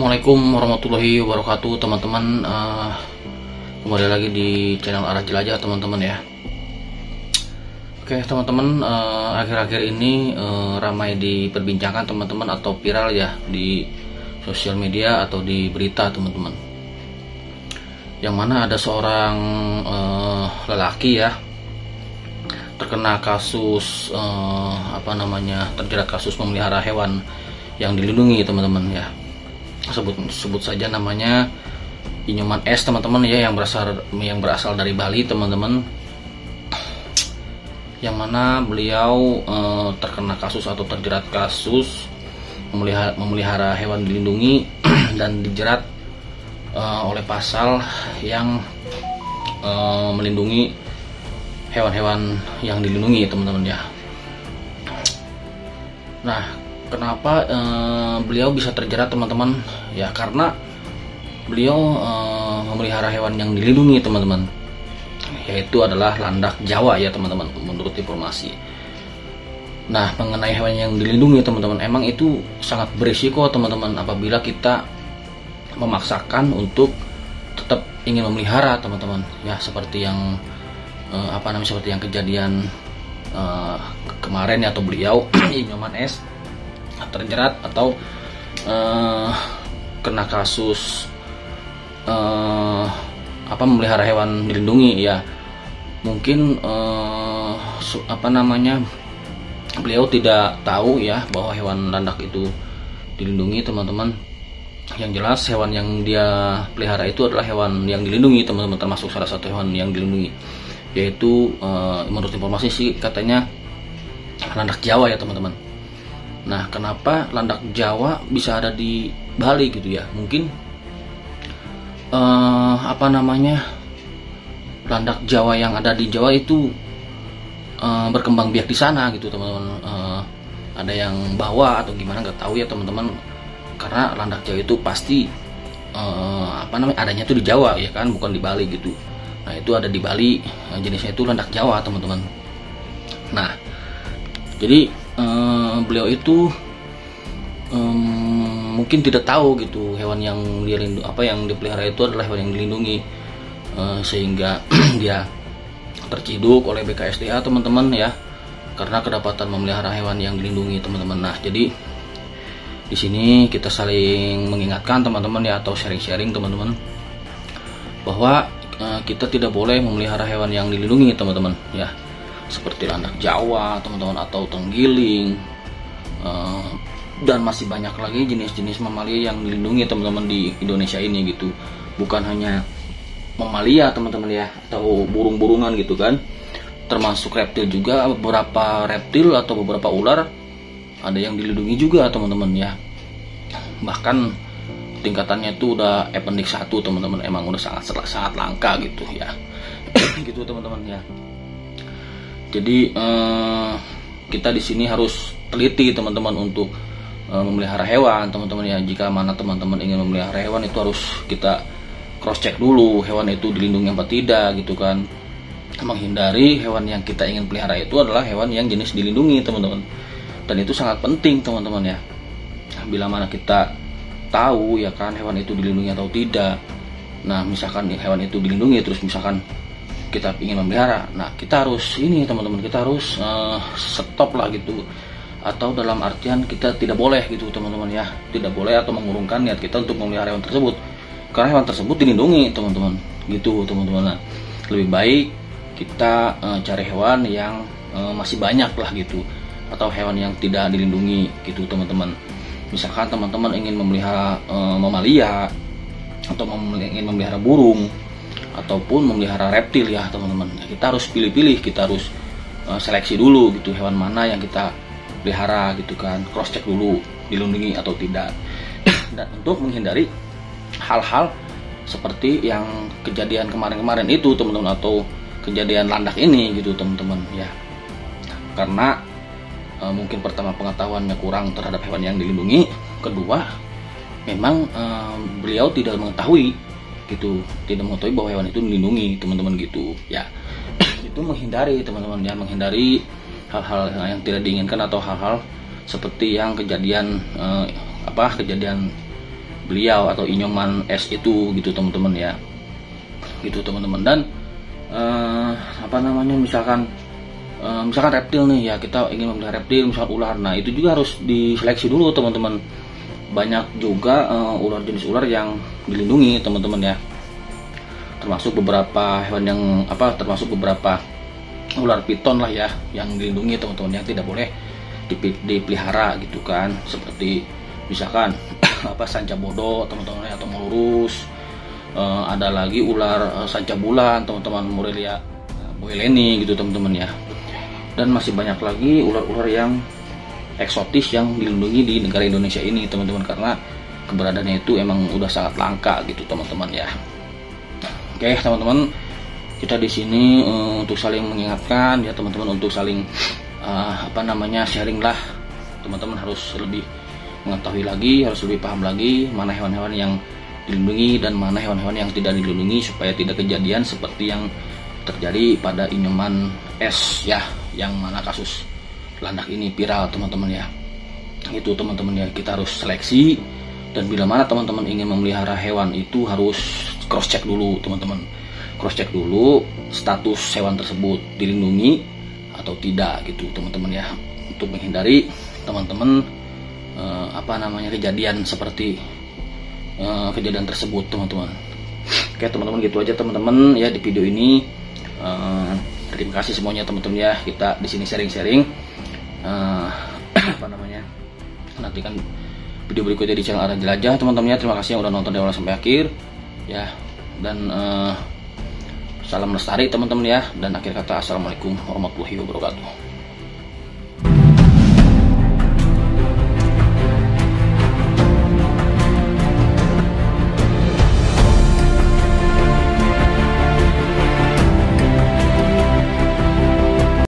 Assalamualaikum warahmatullahi wabarakatuh teman-teman. Kembali lagi di channel Arah Jelajah teman-teman ya. Oke teman-teman, akhir-akhir ini ramai diperbincangkan teman-teman atau viral ya di sosial media atau di berita teman-teman, yang mana ada seorang lelaki ya terkena kasus terjerat kasus memelihara hewan yang dilindungi teman-teman ya. Sebut saja namanya Inyoman S teman-teman ya, yang berasal dari Bali teman-teman, yang mana beliau terkena kasus atau terjerat kasus memelihara hewan dilindungi dan dijerat oleh pasal yang melindungi hewan-hewan yang dilindungi teman-teman ya. Nah, kenapa beliau bisa terjerat teman-teman ya? Karena beliau memelihara hewan yang dilindungi teman-teman, yaitu adalah landak Jawa ya teman-teman, menurut informasi. Nah, mengenai hewan yang dilindungi teman-teman, emang itu sangat berisiko teman-teman apabila kita memaksakan untuk tetap ingin memelihara teman-teman ya, seperti yang seperti yang kejadian kemarin ya, atau beliau Inyoman S terjerat atau kena kasus memelihara hewan dilindungi ya. Mungkin beliau tidak tahu ya bahwa hewan landak itu dilindungi teman-teman. Yang jelas hewan yang dia pelihara itu adalah hewan yang dilindungi teman-teman, termasuk salah satu hewan yang dilindungi, yaitu menurut informasi sih katanya landak Jawa ya teman-teman. Nah, kenapa landak Jawa bisa ada di Bali gitu ya? Mungkin landak Jawa yang ada di Jawa itu berkembang biak di sana gitu teman-teman. Ada yang bawa atau gimana nggak tahu ya teman-teman. Karena landak Jawa itu pasti adanya itu di Jawa ya kan, bukan di Bali gitu. Nah, itu ada di Bali, jenisnya itu landak Jawa teman-teman. Nah, jadi beliau itu mungkin tidak tahu gitu hewan yang yang dipelihara itu adalah hewan yang dilindungi, sehingga dia terciduk oleh BKSDA teman-teman ya, karena kedapatan memelihara hewan yang dilindungi teman-teman. Nah, jadi di sini kita saling mengingatkan teman-teman ya, atau sharing-sharing teman-teman, bahwa kita tidak boleh memelihara hewan yang dilindungi teman-teman ya, seperti landak Jawa teman-teman, atau tenggiling, dan masih banyak lagi jenis-jenis mamalia yang dilindungi teman-teman di Indonesia ini gitu. Bukan hanya mamalia teman-teman ya, atau burung-burungan gitu kan, termasuk reptil juga. Beberapa reptil atau beberapa ular ada yang dilindungi juga teman-teman ya. Bahkan tingkatannya itu udah appendix 1 teman-teman, emang udah sangat langka gitu ya. Gitu teman-teman ya. Jadi kita di sini harus teliti teman-teman untuk memelihara hewan teman-teman ya. Jika mana teman-teman ingin memelihara hewan, itu harus kita cross check dulu hewan itu dilindungi apa tidak gitu kan. Menghindari hewan yang kita ingin pelihara itu adalah hewan yang jenis dilindungi teman-teman, dan itu sangat penting teman-teman ya. Bila mana kita tahu ya kan hewan itu dilindungi atau tidak, nah misalkan hewan itu dilindungi terus misalkan kita ingin memelihara, nah kita harus ini teman-teman, kita harus stop lah gitu, atau dalam artian kita tidak boleh gitu teman-teman ya, tidak boleh atau mengurungkan niat kita untuk memelihara hewan tersebut, karena hewan tersebut dilindungi teman-teman gitu teman-teman. Nah, lebih baik kita cari hewan yang masih banyak lah gitu, atau hewan yang tidak dilindungi gitu teman-teman. Misalkan teman-teman ingin memelihara mamalia, atau ingin memelihara burung, ataupun memelihara reptil ya teman-teman, kita harus pilih-pilih, kita harus seleksi dulu gitu hewan mana yang kita pelihara gitu kan, cross check dulu dilindungi atau tidak. Dan untuk menghindari hal-hal seperti yang kejadian kemarin-kemarin itu teman-teman, atau kejadian landak ini gitu teman-teman ya. Karena mungkin pertama pengetahuannya kurang terhadap hewan yang dilindungi, kedua memang beliau tidak mengetahui gitu, tidak mengetahui bahwa hewan itu dilindungi teman-teman gitu ya. Itu menghindari teman-teman ya, menghindari hal-hal yang tidak diinginkan, atau hal-hal seperti yang kejadian beliau atau Inyoman S itu gitu teman-teman ya, gitu teman-teman. Dan misalkan reptil nih ya, kita ingin memelihara reptil misalkan ular, nah itu juga harus diseleksi dulu teman-teman. Banyak juga ular jenis ular yang dilindungi teman-teman ya, termasuk beberapa hewan yang termasuk beberapa ular piton lah ya yang dilindungi teman-teman, yang tidak boleh dipelihara gitu kan, seperti misalkan sanca bodo teman-teman atau melurus. Ada lagi ular sanca bulan teman-teman, Morelia boeleni gitu teman-teman ya. Dan masih banyak lagi ular-ular yang eksotis yang dilindungi di negara Indonesia ini teman-teman, karena keberadaannya itu emang udah sangat langka gitu teman-teman ya. Oke teman-teman, kita di sini untuk saling mengingatkan ya teman-teman, untuk saling sharing lah teman-teman, harus lebih mengetahui lagi, harus lebih paham lagi mana hewan-hewan yang dilindungi dan mana hewan-hewan yang tidak dilindungi, supaya tidak kejadian seperti yang terjadi pada Inyoman S ya, yang mana kasus landak ini viral teman-teman ya. Itu teman-teman ya, kita harus seleksi, dan bila mana teman-teman ingin memelihara hewan itu harus cross check dulu teman-teman, cross check dulu status hewan tersebut dilindungi atau tidak gitu teman-teman ya, untuk menghindari teman-teman kejadian seperti kejadian tersebut teman-teman. Oke teman-teman, gitu aja teman-teman ya di video ini. Terima kasih semuanya teman-teman ya, kita di sini sharing-sharing. Nantikan video berikutnya di channel Arah Jelajah teman-teman ya. Terima kasih yang udah nonton dari awal sampai akhir ya, dan salam lestari teman-teman ya, dan akhir kata assalamualaikum warahmatullahi wabarakatuh.